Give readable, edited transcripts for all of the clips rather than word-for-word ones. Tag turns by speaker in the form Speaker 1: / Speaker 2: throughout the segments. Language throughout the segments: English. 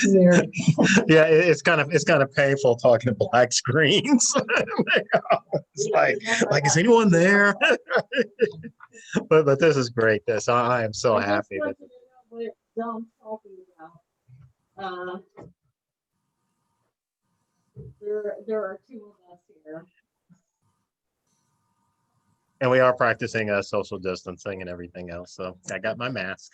Speaker 1: Weird.
Speaker 2: Yeah, it's kind of painful talking to black screens. It's like is anyone there? But this is great. I am so
Speaker 1: I just
Speaker 2: happy that.
Speaker 1: wanted to know what I'm talking about. Uh, there are two of us here.
Speaker 2: And we are practicing social distancing and everything else. So I got my mask.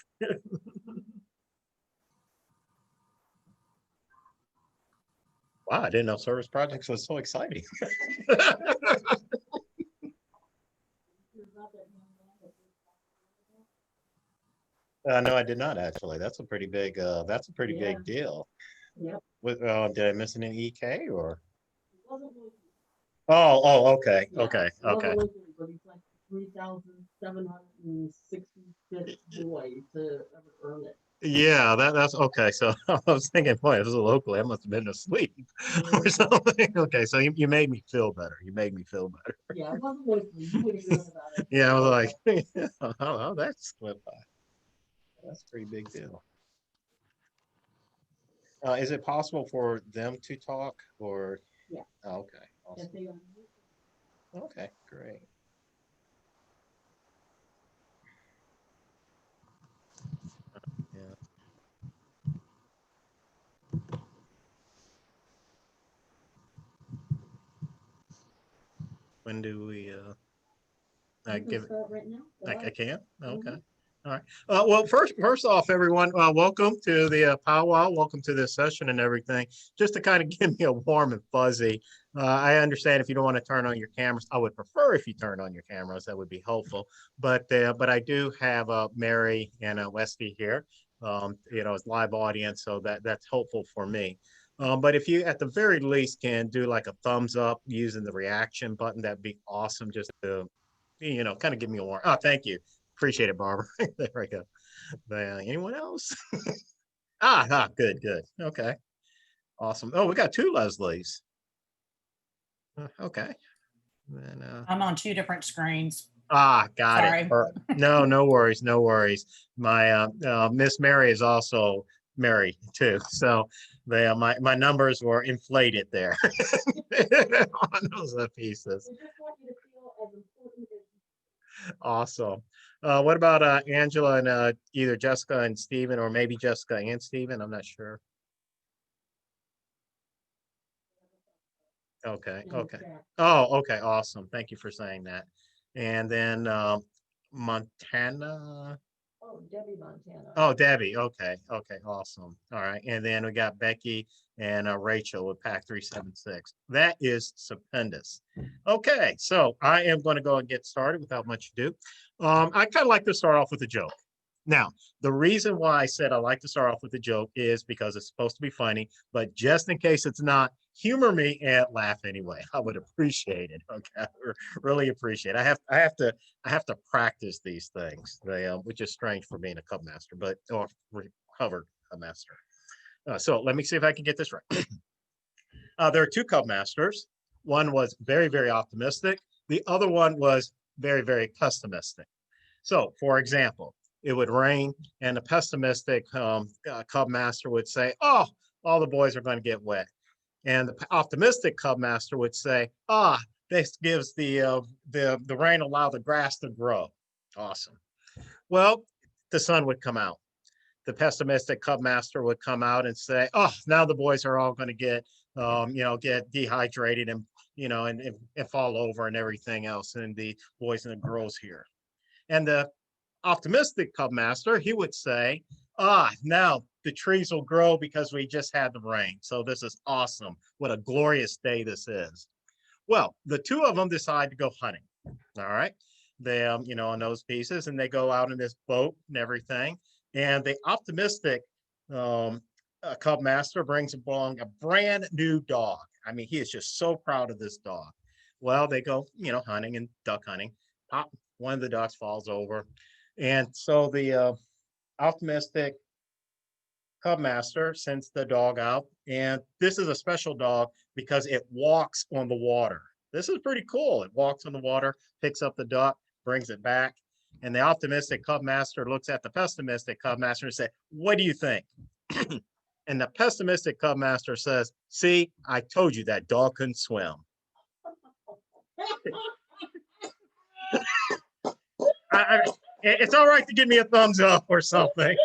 Speaker 2: Wow, I didn't know service projects was so exciting. No, I did not actually. That's a pretty
Speaker 1: Yeah.
Speaker 2: big deal.
Speaker 1: Yep.
Speaker 2: Did I miss an EK or?
Speaker 1: It wasn't Lincoln.
Speaker 2: Oh, okay,
Speaker 1: Yeah,
Speaker 2: okay,
Speaker 1: it
Speaker 2: okay.
Speaker 1: wasn't Lincoln, but he's like 3,765th boy to ever earn it.
Speaker 2: Yeah, that's okay. So I was thinking, boy, this is locally. I must have been asleep or something. Okay, so you made me feel better. You made me feel better.
Speaker 1: Yeah, it wasn't Lincoln. You would have known about it.
Speaker 2: Yeah, I was like, oh, that's slipped by. That's a pretty big deal. Is it possible for them to talk or?
Speaker 1: Yeah.
Speaker 2: Oh, okay,
Speaker 1: If
Speaker 2: awesome.
Speaker 1: they
Speaker 2: Okay, great. Yeah. When do we
Speaker 1: You can
Speaker 2: give it?
Speaker 1: start right now. Go
Speaker 2: I
Speaker 1: ahead.
Speaker 2: can. Okay.
Speaker 1: Mm-hmm.
Speaker 2: All right. Well, first off, everyone, welcome to the Pow Wow. Welcome to this session and everything. Just to kind of give me a warm and fuzzy. I understand if you don't want to turn on your cameras. I would prefer if you turn on your cameras. That would be helpful. But I do have Mary and Westy here. As live audience, so that's helpful for me. But if you, at the very least, can do like a thumbs up using the reaction button, that'd be awesome. Just to kind of give me a warm. Oh, thank you. Appreciate it, Barbara. There we go. Anyone else? Good, good. Okay, awesome. Oh, we got two Leslies. Okay. Then,
Speaker 3: I'm on two different screens.
Speaker 2: got it.
Speaker 3: Sorry.
Speaker 2: No, no worries, no worries. My Miss Mary is also Mary too, so my numbers were inflated there on those pieces.
Speaker 1: We just want you to feel as important as.
Speaker 2: Awesome. What about Angela and either Jessica and Stephen, or maybe Jessica and Stephen? I'm not sure. Okay, okay. Oh, okay, awesome. Thank you for saying that. And then Montana.
Speaker 1: Oh, Debbie Montana.
Speaker 2: Oh, Debbie. Okay, okay, awesome. All right. And then we got Becky and Rachel with Pack 376. That is stupendous. Okay, so I am going to go and get started without much ado. I kind of like to start off with a joke. Now, the reason why I said I like to start off with a joke is because it's supposed to be funny, but just in case it's not, humor me and laugh anyway. I would appreciate it. Okay, really appreciate it. I have to practice these things, which is strange for being a cub master, but or recovered a master. So let me see if I can get this right. There are two cub masters. One was very, very optimistic. The other one was very, very pessimistic. So, for example, it would rain, and the pessimistic cub master would say, "Oh, all the boys are going to get wet," and the optimistic cub master would say, this gives the rain allow the grass to grow." Awesome. Well, the sun would come out. The pessimistic cub master would come out and say, "Oh, now the boys are all going to get dehydrated and and fall over and everything else, and the boys and the girls here." And the optimistic cub master, he would say, now the trees will grow because we just had the rain. So this is awesome. What a glorious day this is. Well, the two of them decide to go hunting. All right. They, on those pieces, and they go out in this boat and everything. And the optimistic cub master brings along a brand new dog. I mean, he is just so proud of this dog. Well, they go, hunting and duck hunting. Pop, one of the ducks falls over. And so the optimistic cub master sends the dog out. And this is a special dog because it walks on the water. This is pretty cool. It walks on the water, picks up the duck, brings it back. And the optimistic cub master looks at the pessimistic cub master and says, "What do you think?" And And the pessimistic Cub Master says, see, I told you that dog couldn't swim. It's all right to give me a thumbs up or something,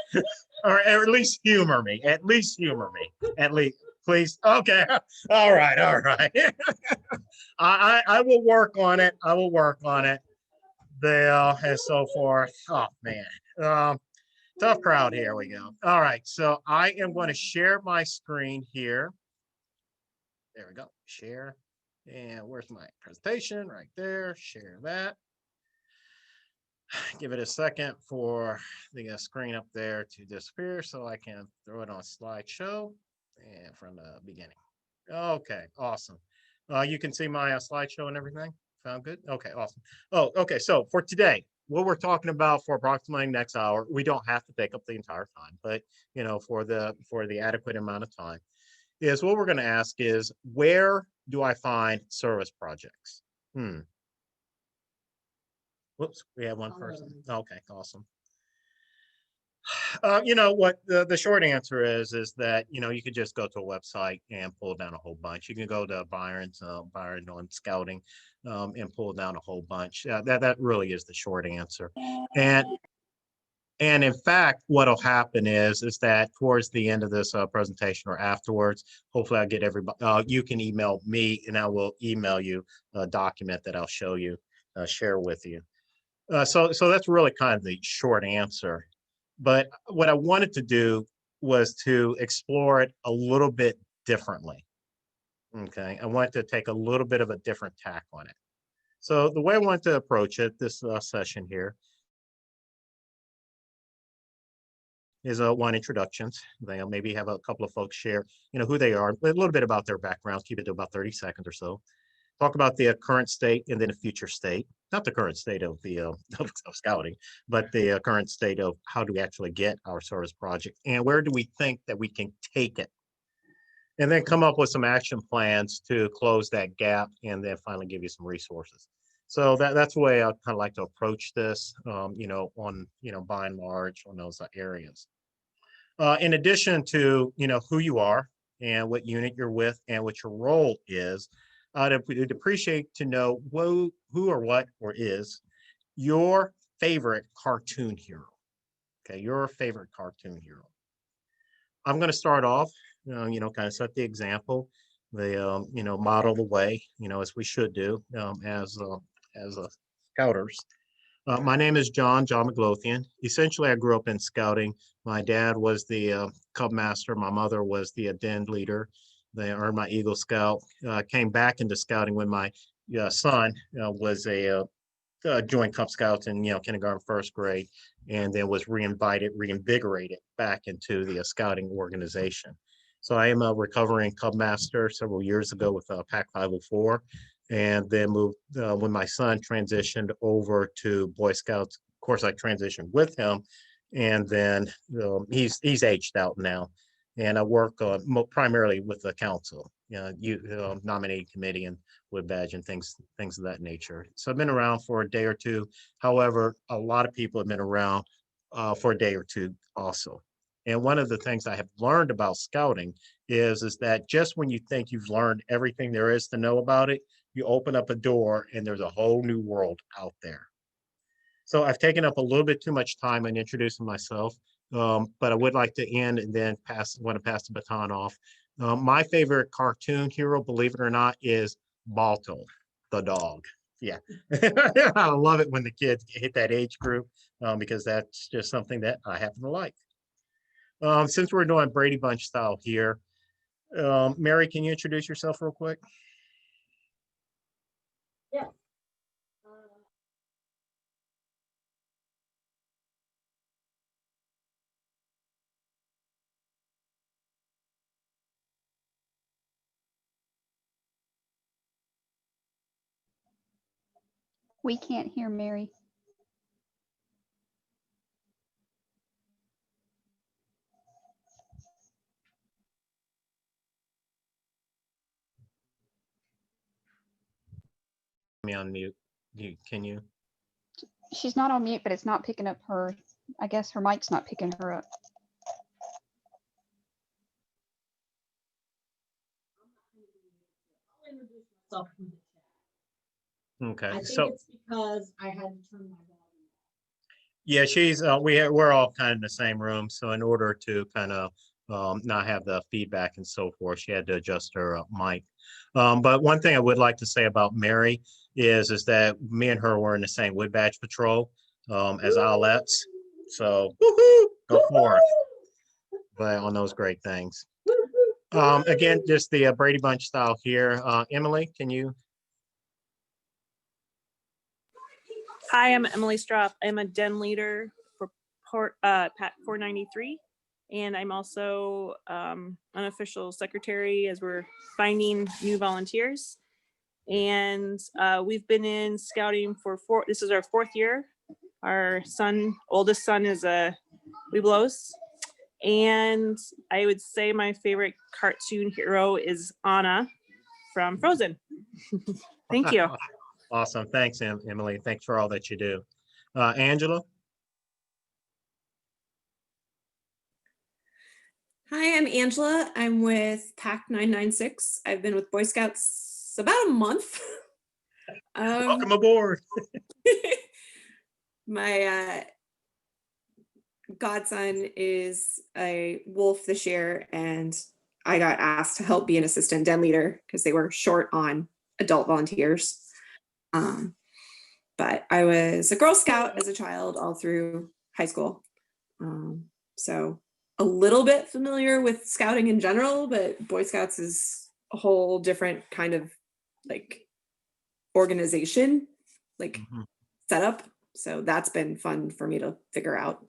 Speaker 2: or at least humor me. At least humor me. At least, please. Okay. All right. All right. I will work on it. I will work on it. There and so forth. Oh man. Tough crowd. Here we go. All right. So I am going to share my screen here. There we go. Share. And where's my presentation? Right there. Share that. Give it a second for the screen up there to disappear so I can throw it on slideshow and from the beginning. Okay, awesome. You can see my slideshow and everything. Sound good? Okay, awesome. Oh, okay. So for today, what we're talking about for approximately next hour, we don't have to take up the entire time, but you know, for the adequate amount of time, is what we're going to ask is, where do I find service projects? Whoops, we have one person. Okay, awesome. You know what the short answer is that, you know, you could just go to a website and pull down a whole bunch. You can go to Byron on scouting and pull down a whole bunch. That really is the short answer. And in fact, what'll happen is that towards the end of this presentation or afterwards, hopefully I'll get everybody, you can email me and I will email you a document that I'll show you, share with you. So that's really kind of the short answer. But what I wanted to do was to explore it a little bit differently. Okay, I wanted to take a little bit of a different tack on it. So the way I want to approach it, this session here, is one, introductions. They'll maybe have a couple of folks share, you know, who they are, a little bit about their backgrounds, keep it to about 30 seconds or so. Talk about the current state and then a future state, not the current state of the of scouting, but the current state of how do we actually get our service project and where do we think that we can take it, and then come up with some action plans to close that gap and then finally give you some resources. So that's the way I kind of like to approach this, you know, on, you know, by and large on those areas. In addition to, you know, who you are and what unit you're with and what your role is, I'd appreciate to know who or what or is your favorite cartoon hero. Okay, your favorite cartoon hero. I'm going to start off, you know, kind of set the example, you know, model the way, you know, as we should do as scouters. My name is John McLothian. Essentially, I grew up in scouting. My dad was the Cub Master. My mother was the den leader. They earned my Eagle Scout. Came back into scouting when my son was a joined Cub Scouts in, you know, kindergarten, first grade, and then was reinvigorated back into the scouting organization. So I am a recovering Cub Master several years ago with Pack 504, and then moved when my son transitioned over to Boy Scouts. Of course, I transitioned with him, and then he's aged out now, and I work primarily with the council, nominating committee and wood badge and things of that nature. So I've been around for a day or two. However, a lot of people have been around for a day or two also. And one of the things I have learned about scouting is that just when you think you've learned everything there is to know about it, you open up a door and there's a whole new world out there. So I've taken up a little bit too much time in introducing myself, but I would like to end and then want to pass the baton off. My favorite cartoon hero, believe it or not, is Balto, the dog. Yeah, I love it when the kids hit that age group because that's just something that I happen to like. Since we're doing Brady Bunch style here, Mary, can you introduce yourself real quick?
Speaker 1: Yes.
Speaker 4: We can't hear Mary.
Speaker 2: Me on mute. Can you?
Speaker 4: She's not on mute, but it's not picking up her. I guess her mic's not picking her up.
Speaker 1: introduce myself through the chat. I
Speaker 2: Okay,
Speaker 1: think
Speaker 2: so
Speaker 1: it's because I had to turn my volume
Speaker 2: yeah, she's we're all kind of in the same room. So in order to kind of not have the feedback and so forth, she had to adjust her mic. But one thing I would like to say about Mary is that me and her were in the same Wood Badge Patrol as Owlettes. So go forth, but on those great things. Again, just the Brady Bunch style here. Emily, can you?
Speaker 5: Hi, I'm Emily Stropp. I'm a den leader for PAC 493, and I'm also unofficial secretary as we're finding new volunteers. And we've been in scouting for this is our 4th year. Our oldest son is a Webelos. And I would say my favorite cartoon hero is Anna from Frozen. Thank you.
Speaker 2: Awesome. Thanks, Emily. Thanks for all that you do. Angela?
Speaker 6: Hi, I'm Angela. I'm with PAC 996. I've been with Boy Scouts about a month.
Speaker 2: Welcome aboard.
Speaker 6: My godson is a wolf this year, and I got asked to help be an assistant den leader because they were short on adult volunteers. But I was a Girl Scout as a child all through high school. So a little bit familiar with scouting in general, but Boy Scouts is a whole different kind of like organization, like setup. So that's been fun for me to figure out.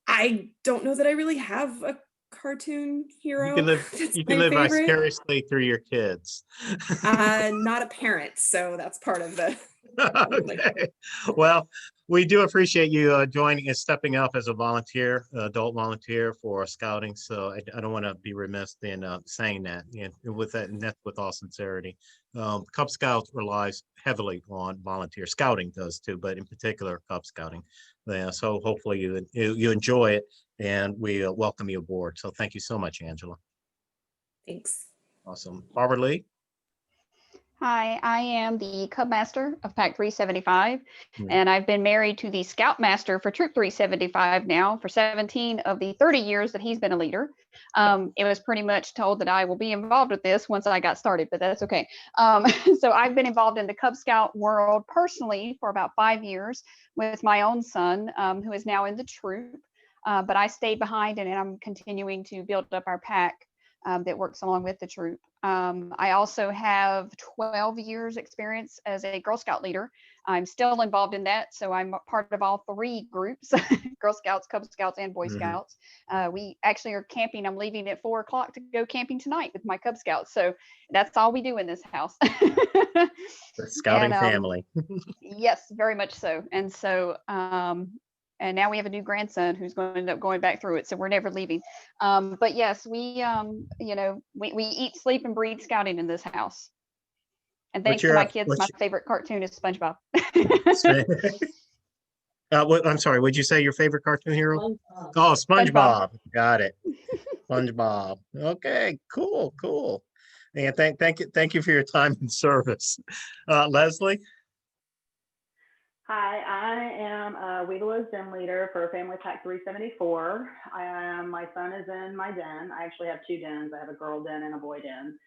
Speaker 6: I don't know that I really have a cartoon hero.
Speaker 2: You can live vicariously through your kids.
Speaker 6: Not a parent, so that's part of the.
Speaker 2: Okay. Well, we do appreciate you joining and stepping up as a volunteer, adult volunteer for scouting. So I don't want to be remiss in saying that, and with that, and that's with all sincerity. Cub Scouts relies heavily on volunteer scouting, does too, but in particular Cub Scouting. So hopefully you enjoy it, and we welcome you aboard. So thank you so much, Angela.
Speaker 6: Thanks.
Speaker 2: Awesome. Barbara Lee.
Speaker 4: Hi, I am the Cub Master of Pack 375,
Speaker 2: Hmm.
Speaker 4: and I've been married to the Scout Master for Troop 375 now for 17 of the 30 years that he's been a leader. It was pretty much told that I will be involved with this once I got started, but that's okay. So I've been involved in the Cub Scout world personally for about 5 years with my own son, who is now in the troop. But I stayed behind, and I'm continuing to build up our pack that works along with the troop. I also have 12 years experience as a Girl Scout leader. I'm still involved in that, so I'm part of all 3 groups, Girl Scouts, Cub Scouts, and Boy Scouts. We actually are camping. I'm leaving at 4 o'clock to go camping tonight with my Cub Scouts. So that's all we do in this house.
Speaker 2: The scouting family.
Speaker 4: Yes, very much so. And so, and now we have a new grandson who's going to end up going back through it. So we're never leaving. But yes, we eat, sleep, and breathe scouting in this house. And thanks to my kids, my favorite cartoon is SpongeBob.
Speaker 2: I'm sorry, would you say your favorite cartoon hero? Oh, SpongeBob. Got it. SpongeBob. Okay, cool. And thank you for your time and service. Leslie?
Speaker 7: Hi, I am a Webelos den leader for Family Pack 374. My son is in my den. I actually have 2 dens. I have a girl den and a boy den.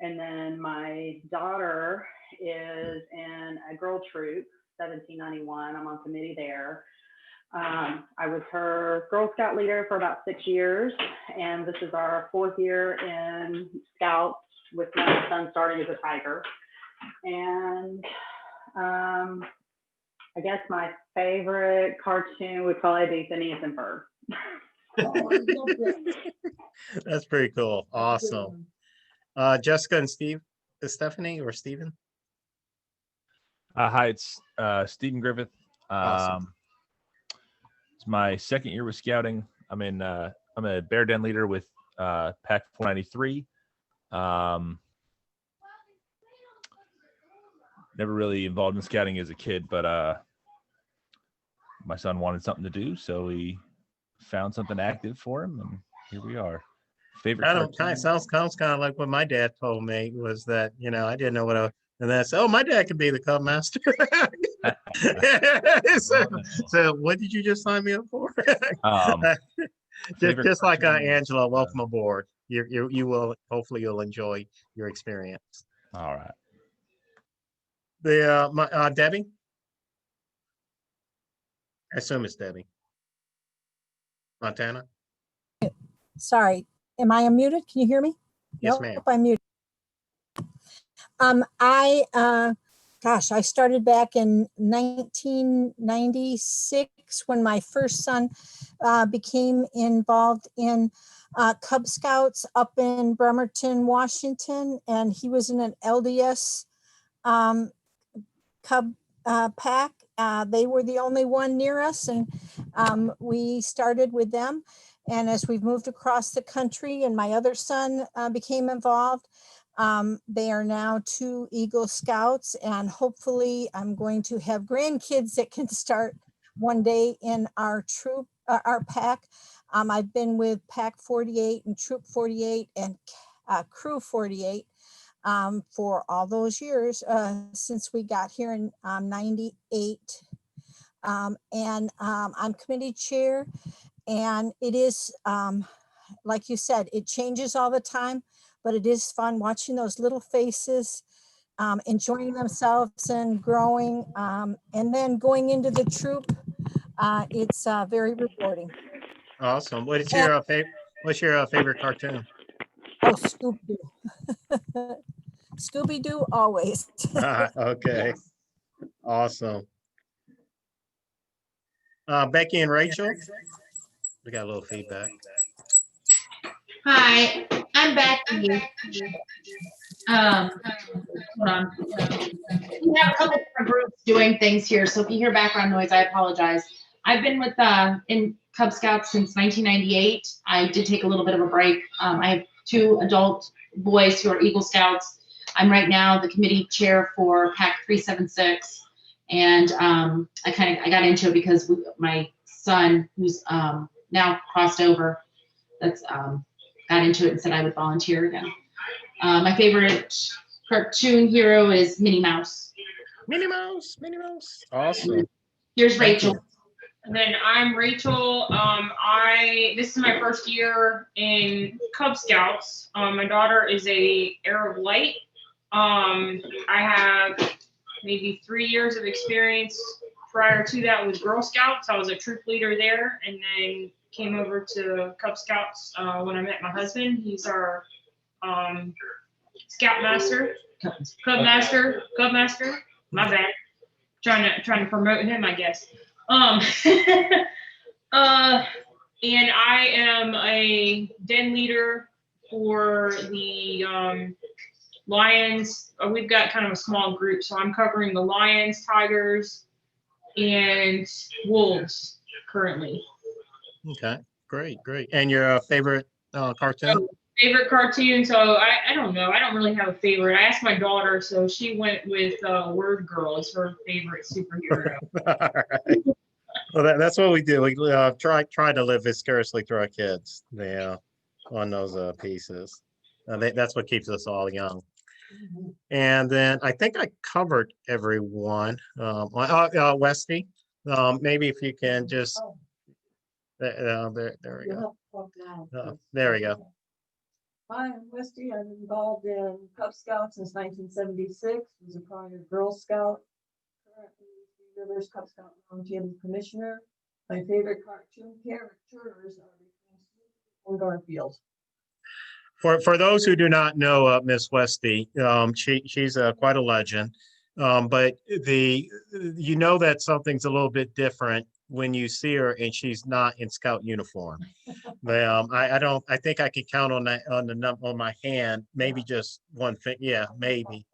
Speaker 7: And then my daughter is in a girl troop, 1791. I'm on committee there. I was her Girl Scout leader for about 6 years, and this is our 4th year in Scouts with my son starting as a tiger. And I guess my favorite cartoon would probably be Phineas and Ferb.
Speaker 2: That's pretty cool. Awesome. Jessica and Stephanie or Stephen?
Speaker 8: Hi, it's Stephen Griffith.
Speaker 2: Awesome.
Speaker 8: It's my 2nd year with scouting. I'm a bear den leader with Pack 493. Never really involved in scouting as a kid, but my son wanted something to do, so we found something active for him, and here we are. Favorite
Speaker 2: I don't kind
Speaker 8: cartoon?
Speaker 2: of sounds kind of like what my dad told me was that, I didn't know what and then I said, oh, my dad could be the Cub Master. so,
Speaker 8: Oh.
Speaker 2: so what did you just sign me up for?
Speaker 8: Um, favorite
Speaker 2: just like
Speaker 8: cartoon is,
Speaker 2: Angela, welcome aboard. You will hopefully you'll enjoy your experience.
Speaker 8: all right.
Speaker 2: Debbie, I assume it's Debbie Montana.
Speaker 9: Sorry, am I unmuted? Can you hear me?
Speaker 2: Yes,
Speaker 9: Nope,
Speaker 2: ma'am.
Speaker 9: I'm muted. I started back in 1996 when my first son became involved in Cub Scouts up in Bremerton, Washington, and he was in an LDS Cub pack. They were the only one near us, and we started with them. And as we've moved across the country and my other son became involved, they are now 2 Eagle Scouts, and hopefully I'm going to have grandkids that can start one day in our troop, our pack. I've been with Pack 48 and Troop 48 and Crew 48 for all those years since we got here in 98. I'm committee chair, and it is, like you said, it changes all the time, but it is fun watching those little faces, enjoying themselves and growing, and then going into the troop. It's very rewarding.
Speaker 2: Awesome. What's
Speaker 9: And,
Speaker 2: your what's your favorite cartoon?
Speaker 9: oh, Scooby-Doo. Scooby-Doo always.
Speaker 2: Okay, awesome. Becky and Rachel, we got a little feedback.
Speaker 10: Hi, I'm Becky. Hold on. We have a couple different groups doing things here, so if you hear background noise, I apologize. I've been with in Cub Scouts since 1998. I did take a little bit of a break. I have 2 adult boys who are Eagle Scouts. I'm right now the committee chair for Pack 376, and I got into it because my son, who's now crossed over, got into it and said I would volunteer again. My favorite cartoon hero is Minnie Mouse.
Speaker 2: Minnie Mouse, Minnie Mouse. Awesome.
Speaker 10: Here's
Speaker 2: Thank
Speaker 10: Rachel.
Speaker 2: you.
Speaker 11: And then I'm Rachel. This is my first year in Cub Scouts. My daughter is a Arab Light. I have maybe 3 years of experience prior to that with Girl Scouts. I was a troop leader there, and then came over to Cub Scouts when I met my husband. He's our Scout Master, Cub Master. My bad. Trying to promote him, I guess. And I am a den leader for the lions. We've got kind of a small group, so I'm covering the lions, tigers, and wolves currently.
Speaker 2: Okay, great. And your favorite cartoon?
Speaker 11: So, favorite cartoon? So I don't know. I don't really have a favorite. I asked my daughter, so she went with Word Girl as her favorite superhero.
Speaker 2: All right. Well, that's what we do. We try to live vicariously through our kids. On those pieces. That's what keeps us all young. And then I think I covered everyone. Westy, maybe if you can just there we go. There we go.
Speaker 1: Hi, I'm Westy. I'm involved in Cub Scouts since 1976. Was a prior Girl Scout. Currently, Three Rivers Cub Scout Roundtable Commissioner. My favorite cartoon characters are and Garfield.
Speaker 2: For those who do not know Miss Westy, she's quite a legend. But you know that something's a little bit different when you see her and she's not in Scout uniform. But I think I could count on that on my hand, maybe just one thing. Yeah, maybe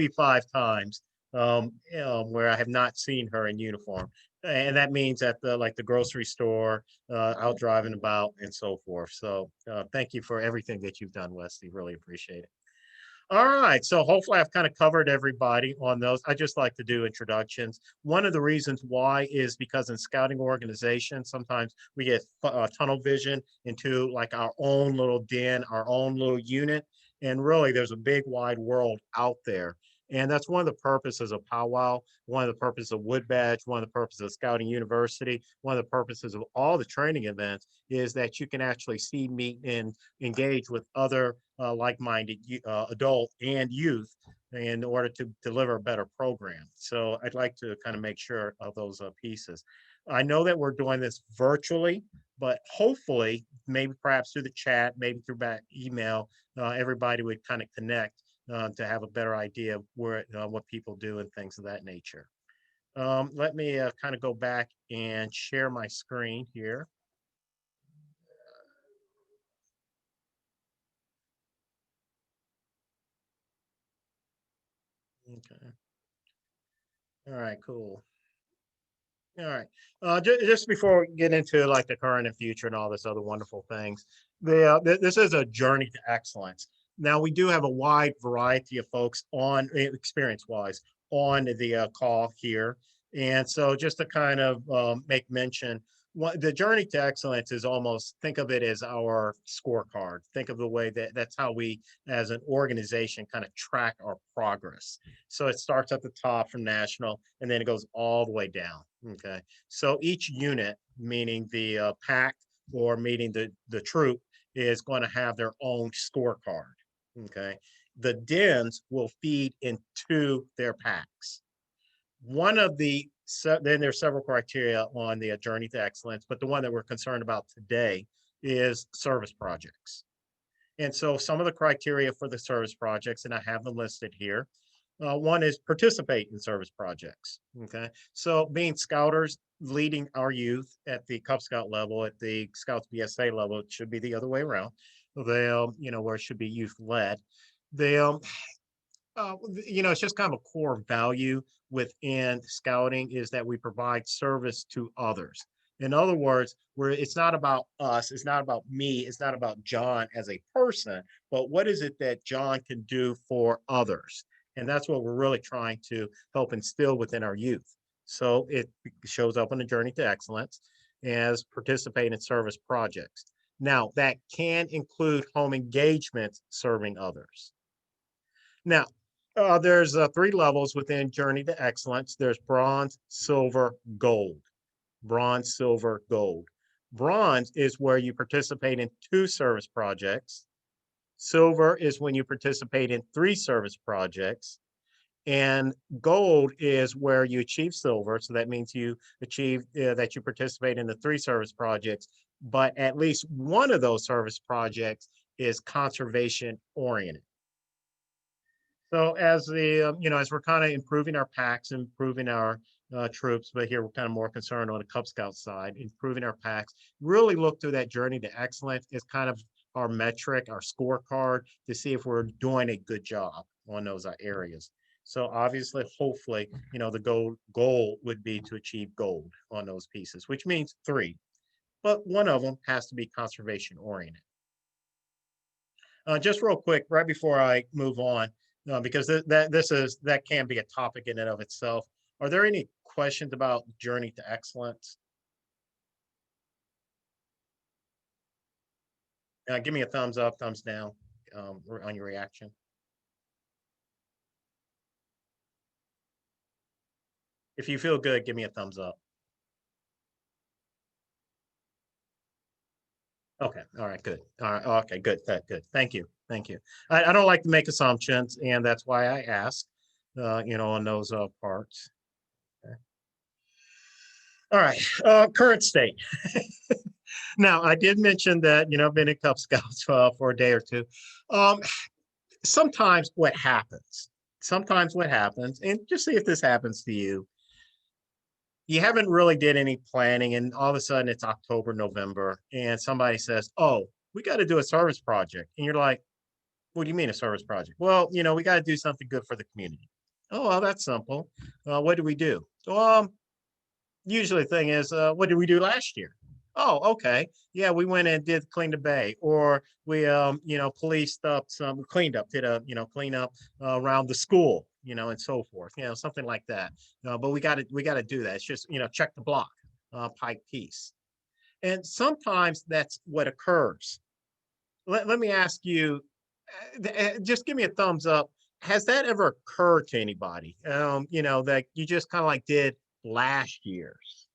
Speaker 2: 5 times where I have not seen her in uniform. And that means at the grocery store, out driving about and so forth. So thank you for everything that you've done, Wesley. Really appreciate it. All right, so hopefully I've kind of covered everybody on those. I just like to do introductions. One of the reasons why is because in scouting organizations, sometimes we get tunnel vision into like our own little den, our own little unit. And really, there's a big wide world out there. And that's one of the purposes of Pow Wow, one of the purposes of Wood Badge, one of the purposes of Scouting University, one of the purposes of all the training events is that you can actually see, meet, and engage with other like-minded adult and youth in order to deliver a better program. So I'd like to kind of make sure of those pieces. I know that we're doing this virtually, but hopefully, maybe perhaps through the chat, maybe through back email, everybody would kind of connect to have a better idea of where what people do and things of that nature. Let me kind of go back and share my screen here. Okay. All right, cool. All right. Just before we get into like the current and future and all this other wonderful things, this is a journey to excellence. Now we do have a wide variety of folks on experience-wise on the call here, and so just to kind of make mention, what the journey to excellence is almost think of it as our scorecard. Think of the way that that's how we, as an organization, kind of track our progress. So it starts at the top from national, and then it goes all the way down. Okay, so each unit, meaning the pack or meaning the troop, is going to have their own scorecard. Okay, the dens will feed into their packs. One of the then there's several criteria on the journey to excellence, but the one that we're concerned about today is service projects. And so some of the criteria for the service projects, and I have them listed here. One is participate in service projects. Okay, so being scouters, leading our youth at the Cub Scout level, at the Scouts BSA level, it should be the other way around. They'll, where it should be youth led. They'll, it's just kind of a core value within scouting is that we provide service to others. In other words, where it's not about us, it's not about me, it's not about John as a person, but what is it that John can do for others? And that's what we're really trying to help instill within our youth. So it shows up on the journey to excellence as participate in service projects. Now, that can include home engagements serving others. Now, there's 3 levels within Journey to Excellence. There's bronze, silver, gold. Bronze, silver, gold. Bronze is where you participate in 2 service projects. Silver is when you participate in 3 service projects. And gold is where you achieve silver. So that means you achieve that you participate in the 3 service projects, but at least one of those service projects is conservation oriented. So as the, as we're kind of improving our packs, improving our troops, but here we're kind of more concerned on the Cub Scout side, improving our packs, really look through that journey to excellence is kind of our metric, our scorecard to see if we're doing a good job on those areas. So obviously, hopefully, the goal would be to achieve gold on those pieces, which means 3, but one of them has to be conservation oriented. Just real quick, right before I move on, because that can be a topic in and of itself. Are there any questions about Journey to Excellence? Give me a thumbs up, thumbs down on your reaction. If you feel good, give me a thumbs up. Okay. All right. Good. All right. Okay. Good. Good. Thank you. Thank you. I don't like to make assumptions, and that's why I ask, on those parts. Okay. All right. Current state. Now, I did mention that, I've been in Cub Scouts for a day or two. Sometimes what happens, and just see if this happens to you, you haven't really did any planning and all of a sudden it's October, November, and somebody says, oh, we got to do a service project. And you're like, what do you mean a service project? Well, we got to do something good for the community. Oh, well, that's simple. What do we do? Usually the thing is, what did we do last year? Oh, okay. Yeah, we went and did clean the bay, or we, policed up some, cleaned up, did a, clean up around the school, and so forth, something like that. But we got to do that. It's just, check the block, pike piece. And sometimes that's what occurs. Let me ask you, just give me a thumbs up. Has that ever occurred to anybody? That you just kind of like did last year's?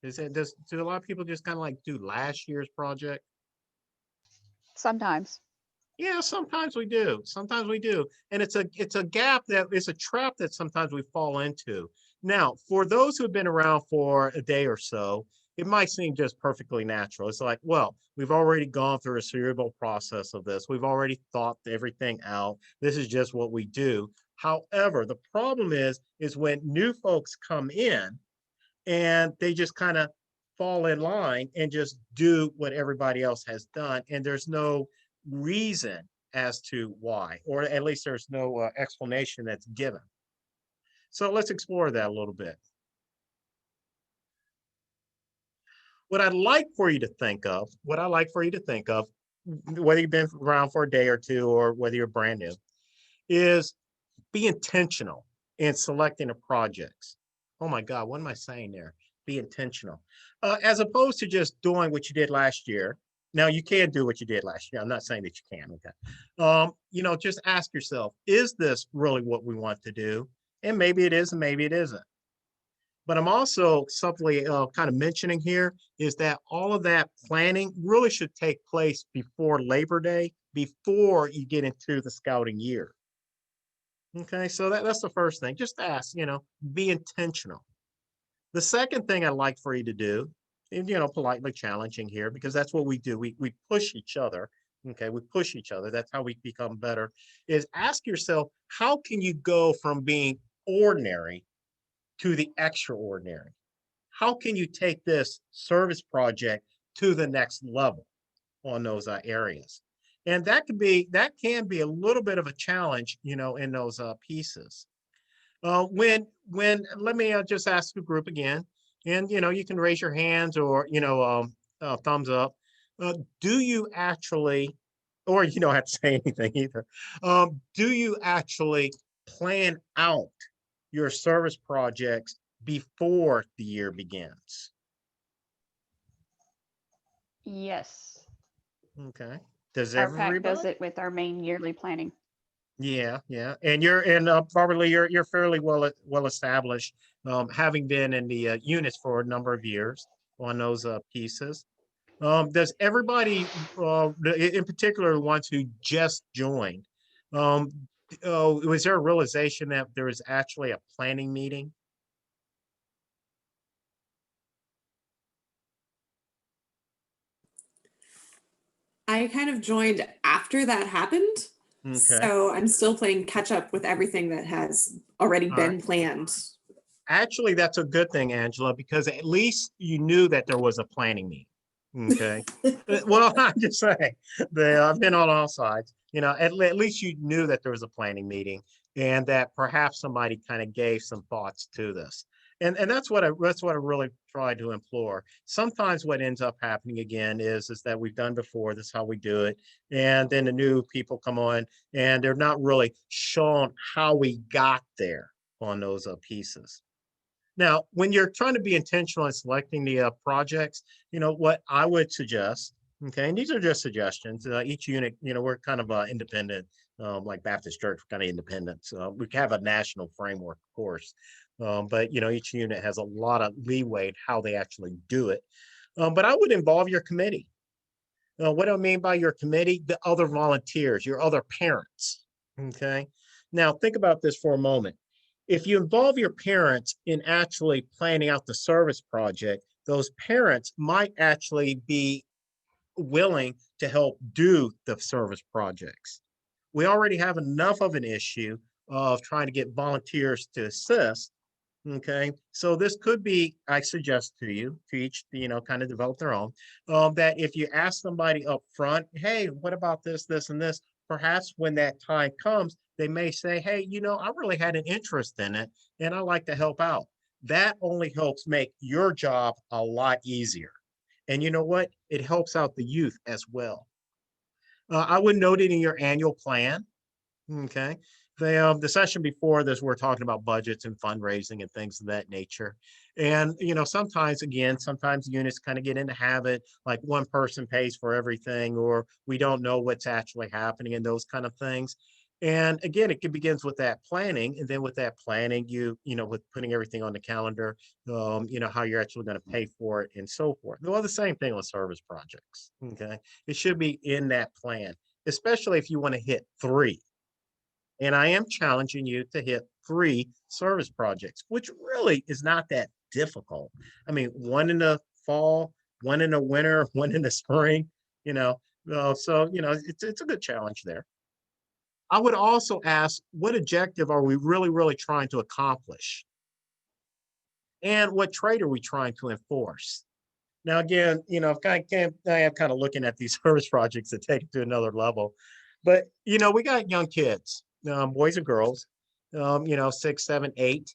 Speaker 2: Do a lot of people just kind of like do last year's project?
Speaker 4: Sometimes.
Speaker 2: Yeah, sometimes we do. Sometimes we do. And it's a gap that it's a trap that sometimes we fall into. Now, for those who have been around for a day or so, it might seem just perfectly natural. It's like, well, we've already gone through a cerebral process of this. We've already thought everything out. This is just what we do. However, the problem is when new folks come in and they just kind of fall in line and just do what everybody else has done. And there's no reason as to why, or at least there's no explanation that's given. So let's explore that a little bit. What I'd like for you to think of, whether you've been around for a day or two or whether you're brand new, is be intentional in selecting the projects. Oh my God, what am I saying there? Be intentional. As opposed to just doing what you did last year. Now you can do what you did last year. I'm not saying that you can, okay. Just ask yourself, is this really what we want to do? And maybe it is, and maybe it isn't. But I'm also subtly kind of mentioning here is that all of that planning really should take place before Labor Day, before you get into the scouting year. Okay, so that's the first thing. Just ask, be intentional. The second thing I'd like for you to do, and politely challenging here, because that's what we do. We push each other. Okay, we push each other. That's how we become better. Is ask yourself, how can you go from being ordinary to the extraordinary? How can you take this service project to the next level on those areas? And that can be a little bit of a challenge, in those pieces. When let me just ask the group again, and you can raise your hands or thumbs up. Do you actually, or you don't have to say anything either. Do you actually plan out your service projects before the year begins?
Speaker 4: Yes.
Speaker 2: Okay. Does
Speaker 4: Our pack does
Speaker 2: everybody?
Speaker 4: it with our main yearly planning.
Speaker 2: Yeah, yeah, and probably you're fairly well established, having been in the units for a number of years on those pieces. Does everybody, in particular, the ones who just joined, was there a realization that there was actually a planning meeting?
Speaker 6: I kind of joined after that happened.
Speaker 2: Okay,
Speaker 6: So I'm still playing catch up with everything that has already
Speaker 2: all right.
Speaker 6: been planned.
Speaker 2: Actually, that's a good thing, Angela, because at least you knew that there was a planning meeting. Okay. Well, I'm just saying, I've been on all sides. At least you knew that there was a planning meeting and that perhaps somebody kind of gave some thoughts to this. And that's what I really try to implore. Sometimes what ends up happening again is that we've done before, this is how we do it. And then the new people come on and they're not really shown how we got there on those pieces. Now, when you're trying to be intentional in selecting the projects, what I would suggest, okay, and these are just suggestions. Each unit, we're kind of independent, like Baptist Church, we're kind of independent. So we have a national framework, of course, but each unit has a lot of leeway in how they actually do it. But I would involve your committee. What do I mean by your committee? The other volunteers, your other parents. Okay. Now think about this for a moment. If you involve your parents in actually planning out the service project, those parents might actually be willing to help do the service projects. We already have enough of an issue of trying to get volunteers to assist. Okay, so this could be, I suggest to you, to each, kind of develop their own, that if you ask somebody up front, hey, what about this, this, and this? Perhaps when that time comes, they may say, hey, I really had an interest in it and I like to help out. That only helps make your job a lot easier. And you know what? It helps out the youth as well. I would note it in your annual plan. Okay. The session before this, we're talking about budgets and fundraising and things of that nature. And, sometimes, again, sometimes units kind of get in the habit, like one person pays for everything, or we don't know what's actually happening and those kind of things. And again, it begins with that planning. And then with that planning, with putting everything on the calendar, how you're actually going to pay for it and so forth. Well, the same thing with service projects. Okay. It should be in that plan, especially if you want to hit 3. And I am challenging you to hit 3 service projects, which really is not that difficult. I mean, one in the fall, one in the winter, one in the spring, it's a good challenge there. I would also ask, what objective are we really, really trying to accomplish? And what trait are we trying to enforce? Now, again, I am kind of looking at these service projects that take it to another level. But, we got young kids, boys and girls, 6, 7, 8.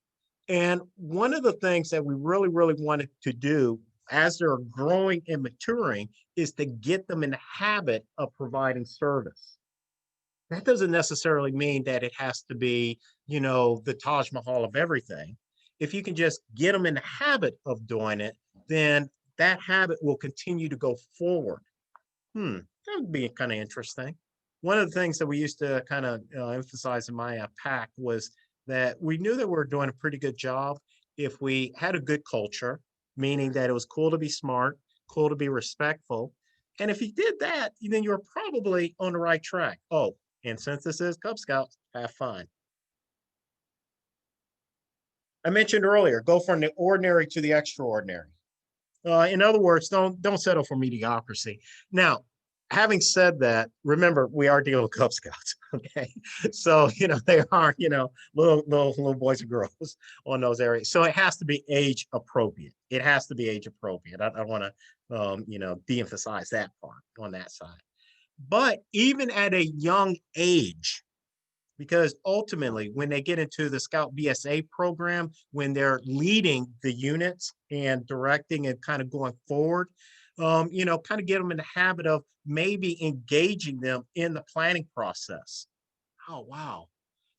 Speaker 2: And one of the things that we really, really wanted to do as they're growing and maturing is to get them in the habit of providing service. That doesn't necessarily mean that it has to be, the Taj Mahal of everything. If you can just get them in the habit of doing it, then that habit will continue to go forward. That would be kind of interesting. One of the things that we used to kind of emphasize in my pack was that we knew that we were doing a pretty good job if we had a good culture, meaning that it was cool to be smart, cool to be respectful. And if you did that, then you're probably on the right track. Oh, and since this is Cub Scouts, have fun. I mentioned earlier, go from the ordinary to the extraordinary. In other words, don't settle for mediocrity. Now, having said that, remember we are dealing with Cub Scouts. Okay, so they are little boys and girls on those areas. So it has to be age appropriate. It has to be age appropriate. I want to de-emphasize that part on that side. But even at a young age, because ultimately when they get into the Scout BSA program, when they're leading the units and directing and kind of going forward, kind of get them in the habit of maybe engaging them in the planning process. Oh, wow.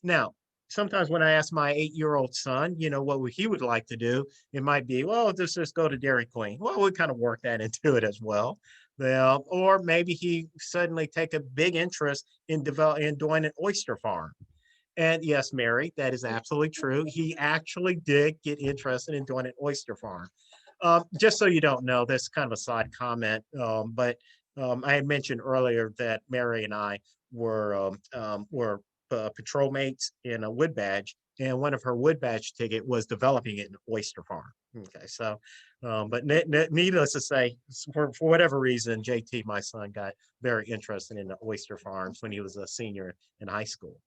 Speaker 2: Now, sometimes when I ask my 8-year-old son, what he would like to do, it might be, well, just go to Dairy Queen. Well, we kind of work that into it as well. Or maybe he suddenly take a big interest in doing an oyster farm. And yes, Mary, that is absolutely true. He actually did get interested in doing an oyster farm. Just so you don't know, that's kind of a side comment, but I had mentioned earlier that Mary and I were patrol mates in a wood badge, and one of her wood badge ticket was developing it in an oyster farm. Okay, so, but needless to say, for whatever reason, JT, my son, got very interested in the oyster farms when he was a senior in high school.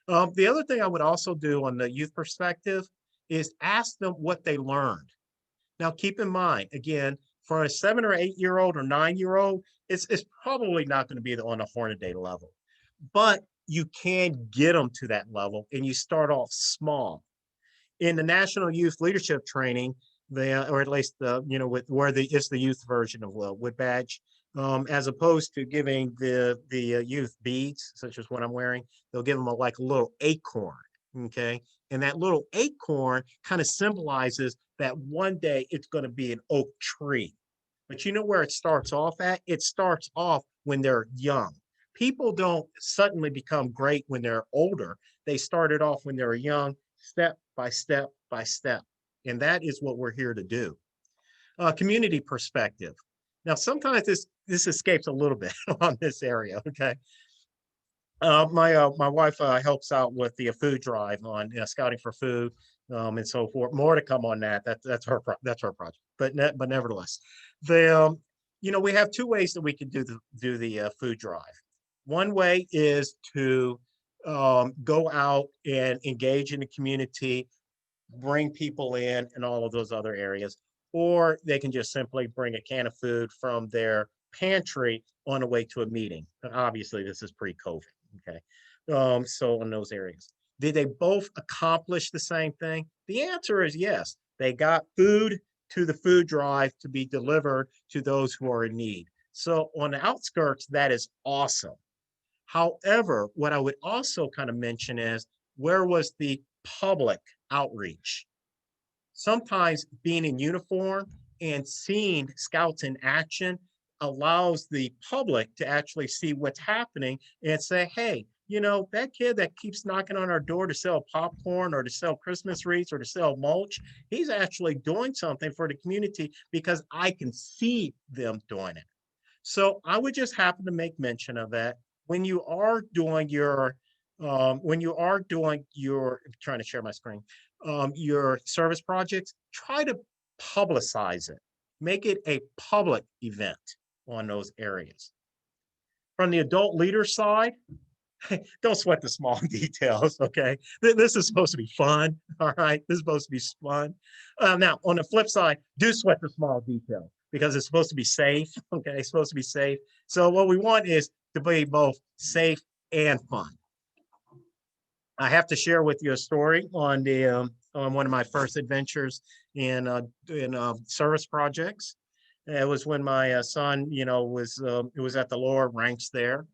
Speaker 2: The other thing I would also do on the youth perspective is ask them what they learned. Now, keep in mind, again, for a 7 or 8-year-old or 9-year-old, it's probably not going to be on the Hornaday level, but you can get them to that level, and you start off small. In the National Youth Leadership Training, or at least it's the youth version of Wood Badge, as opposed to giving the youth beads, such as what I'm wearing, they'll give them like a little acorn. Okay, and that little acorn kind of symbolizes that one day it's going to be an oak tree. But you know where it starts off at? It starts off when they're young. People don't suddenly become great when they're older. They started off when they were young, step by step by step. And that is what we're here to do. Community perspective. Now, sometimes this escapes a little bit on this area, okay? My wife helps out with the food drive on scouting for food and so forth. More to come on that. That's her project. But nevertheless, we have 2 ways that we can do the food drive. One way is to go out and engage in the community, bring people in, and all of those other areas, or they can just simply bring a can of food from their pantry on the way to a meeting. Obviously, this is pre-COVID. Okay. So in those areas, did they both accomplish the same thing? The answer is yes. They got food to the food drive to be delivered to those who are in need. So on the outskirts, that is awesome. However, what I would also kind of mention is, where was the public outreach? Sometimes being in uniform and seeing scouts in action allows the public to actually see what's happening and say, hey, you know, that kid that keeps knocking on our door to sell popcorn or to sell Christmas wreaths or to sell mulch, he's actually doing something for the community because I can see them doing it. So I would just happen to make mention of that when you are doing your, I'm trying to share my screen, your service projects, try to publicize it. Make it a public event on those areas. From the adult leader side, don't sweat the small details, okay? This is supposed to be fun, all right? This is supposed to be fun. Now, on the flip side, do sweat the small details because it's supposed to be safe, okay? It's supposed to be safe. So what we want is to be both safe and fun. I have to share with you a story on one of my first adventures in service projects. It was when my son, it was at the lower ranks there.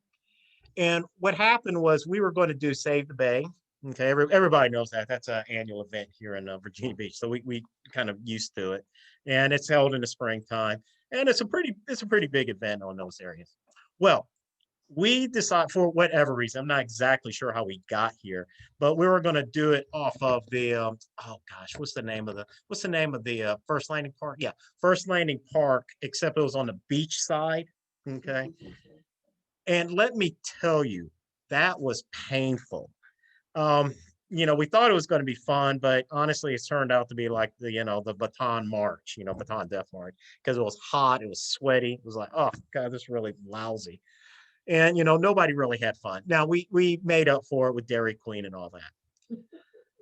Speaker 2: And what happened was we were going to do Save the Bay. Okay, everybody knows that. That's an annual event here in Virginia Beach. So we kind of used to it. And it's held in the springtime. And it's a pretty big event on those areas. Well, we decided, for whatever reason, I'm not exactly sure how we got here, but we were going to do it off of the oh gosh, what's the name of the First Landing Park? Yeah, First Landing Park, except it was on the beach side. Okay. And let me tell you, that was painful. We thought it was going to be fun, but honestly, it's turned out to be like the Baton March, Baton Death March, because it was hot, it was sweaty. It was like, oh God, this is really lousy. And nobody really had fun. Now we made up for it with Dairy Queen and all that.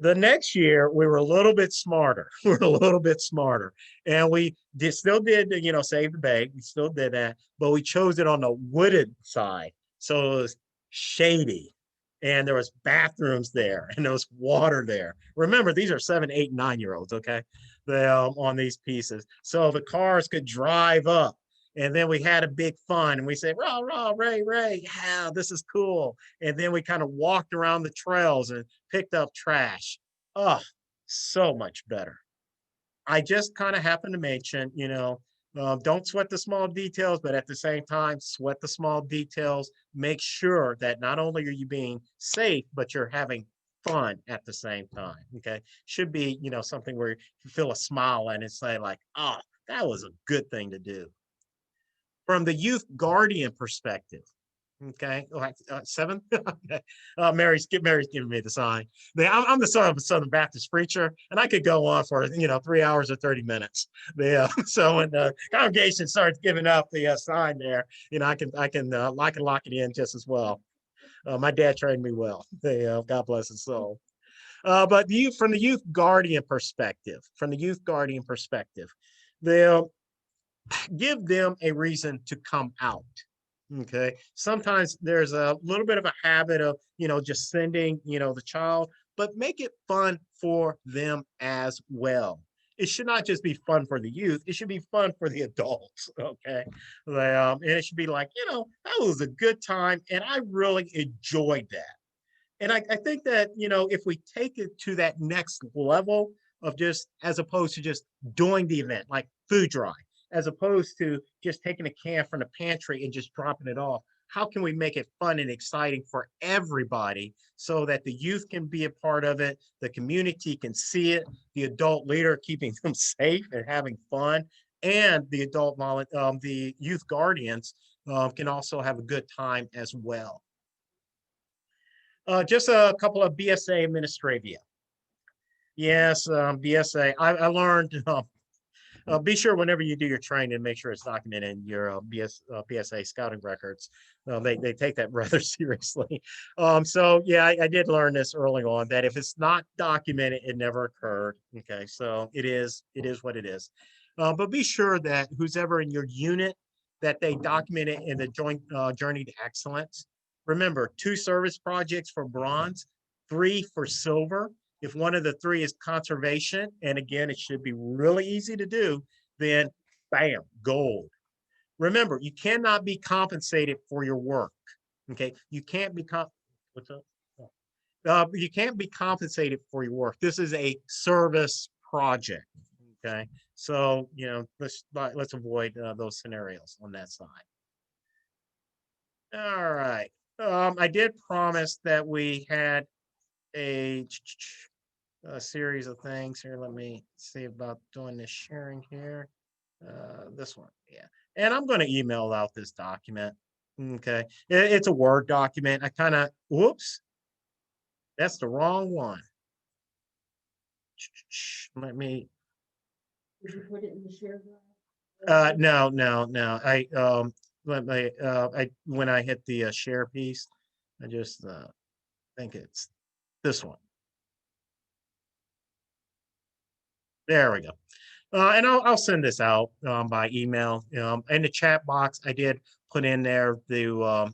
Speaker 2: The next year we were a little bit smarter. We were a little bit smarter, and we still did Save the Bay. We still did that, but we chose it on the wooded side, so it was shady, and there was bathrooms there, and there was water there. Remember, these are 7, 8, 9-year-olds. Okay, on these pieces, so the cars could drive up. And then we had a big fun and we said, rah, rah, Ray, Ray, yeah, this is cool. And then we kind of walked around the trails and picked up trash. Oh, so much better. I just kind of happened to mention, don't sweat the small details, but at the same time, sweat the small details. Make sure that not only are you being safe, but you're having fun at the same time. Okay. Should be, something where you feel a smile and it's like, oh, that was a good thing to do. From the youth guardian perspective, okay, 7. Okay. Mary's giving me the sign. I'm the son of a Southern Baptist preacher, and I could go on for 3 hours or 30 minutes. So when the congregation starts giving up the sign there, I can lock it in just as well. My dad trained me well. God bless his soul. But from the youth guardian perspective, they'll give them a reason to come out. Okay. Sometimes there's a little bit of a habit of, just sending, the child, but make it fun for them as well. It should not just be fun for the youth. It should be fun for the adults. Okay. And it should be like, that was a good time. And I really enjoyed that. And I think that, if we take it to that next level of just, as opposed to just doing the event, like food drive, as opposed to just taking a can from the pantry and just dropping it off, how can we make it fun and exciting for everybody so that the youth can be a part of it, the community can see it, the adult leader keeping them safe and having fun, and the youth guardians can also have a good time as well. Just a couple of BSA administrivia. Yes, BSA. I learned. Be sure whenever you do your training, make sure it's documented in your BSA scouting records. They take that rather seriously. So yeah, I did learn this early on, that if it's not documented, it never occurred. Okay, so it is what it is. But be sure that who's ever in your unit, that they document it in the joint journey to excellence. Remember, 2 service projects for bronze, 3 for silver. If one of the three is conservation, and again, it should be really easy to do, then bam, gold. Remember, you cannot be compensated for your work. Okay, you can't be what's up? You can't be compensated for your work. This is a service project. Okay, so let's avoid those scenarios on that side. All right. I did promise that we had a series of things here. Let me see about doing this sharing here. This one, yeah. And I'm going to email out this document. Okay, it's a Word document. I kind of, whoops, that's the wrong one. Let me.
Speaker 1: Did you put it in the share drive?
Speaker 2: No. Let me. When I hit the share piece, I just think it's this one. There we go. And I'll send this out by email. In the chat box, I did put in there the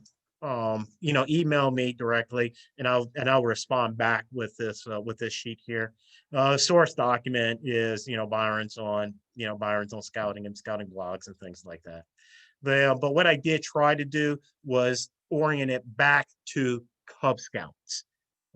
Speaker 2: email me directly, and I'll respond back with this sheet here. Source document is Byron's on scouting and scouting blogs and things like that. But what I did try to do was orient it back to Cub Scouts.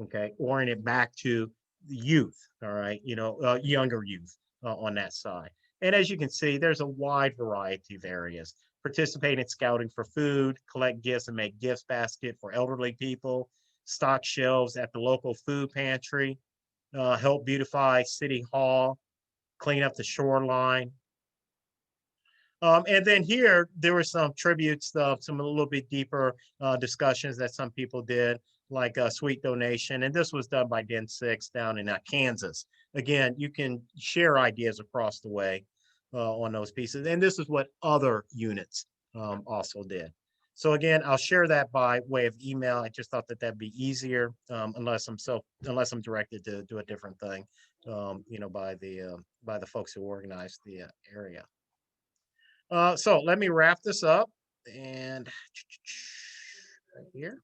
Speaker 2: Okay, orient it back to youth. All right, younger youth on that side. And as you can see, there's a wide variety of areas. Participate in scouting for food, collect gifts and make gifts basket for elderly people, stock shelves at the local food pantry, help beautify City Hall, clean up the shoreline. And then here, there were some tributes, some a little bit deeper discussions that some people did, like a sweet donation. And this was done by Den 6 down in Kansas. Again, you can share ideas across the way on those pieces. And this is what other units also did. So again, I'll share that by way of email. I just thought that that'd be easier unless I'm directed to do a different thing, by the folks who organized the area. So let me wrap this up and right here,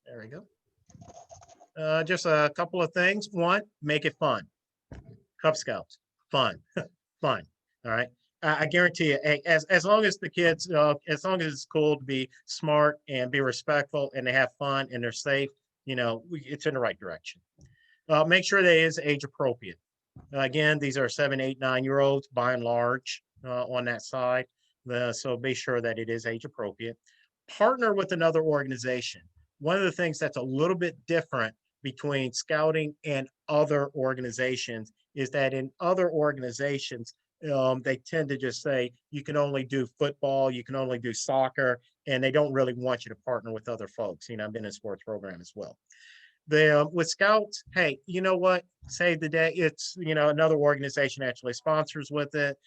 Speaker 2: there we go. Just a couple of things. One, make it fun. Cub Scouts, fun, fun. All right. I guarantee you, as long as the kids, as long as it's cool to be smart and be respectful and they have fun and they're safe, it's in the right direction. Make sure that it is age appropriate. Again, these are 7, 8, 9-year-olds by and large on that side. So be sure that it is age appropriate. Partner with another organization. One of the things that's a little bit different between scouting and other organizations is that in other organizations, they tend to just say, you can only do football, you can only do soccer, and they don't really want you to partner with other folks. I've been in a sports program as well. With Scouts, hey, you know what? Save the day. It's, another organization actually sponsors with it.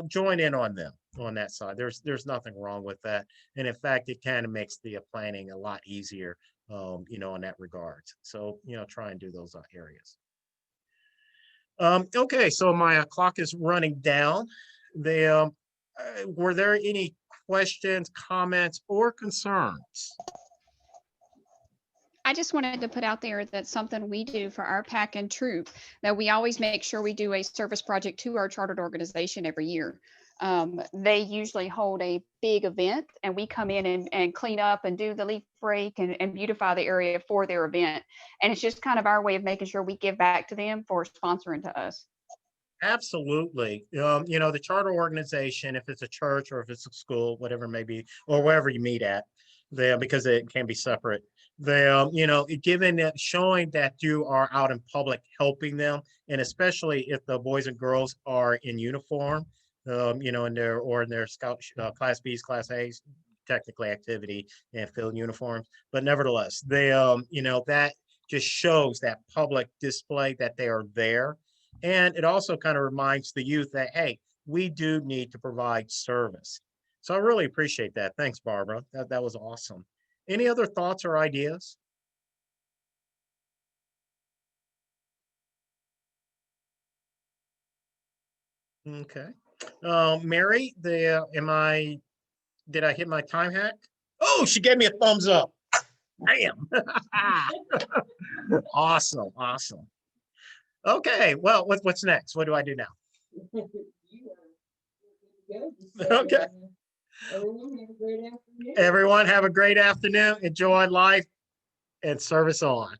Speaker 2: Join in on them on that side. There's nothing wrong with that. And in fact, it kind of makes the planning a lot easier, in that regard. So, try and do those areas. Okay, so my clock is running down. Were there any questions, comments, or concerns?
Speaker 4: I just wanted to put out there that something we do for our pack and troop, that we always make sure we do a service project to our chartered organization every year. They usually hold a big event and we come in and clean up and do the leaf break and beautify the area for their event. And it's just kind of our way of making sure we give back to them for sponsoring to us.
Speaker 2: Absolutely. The charter organization, if it's a church or if it's a school, whatever it may be, or wherever you meet at, there, because it can be separate. Given that, showing that you are out in public helping them, and especially if the boys and girls are in uniform, in their scout class B's, class A's, technically activity and field uniforms, but nevertheless, that just shows that public display that they are there. And it also kind of reminds the youth that, hey, we do need to provide service. So I really appreciate that. Thanks, Barbara. That was awesome. Any other thoughts or ideas? Okay. Mary, did I hit my time hack? Oh, she gave me a thumbs up. Damn. Awesome. Okay, well, what's next? What do I do now? Okay.
Speaker 1: Everyone have a great afternoon.
Speaker 2: Everyone have a great afternoon. Enjoy life and service on.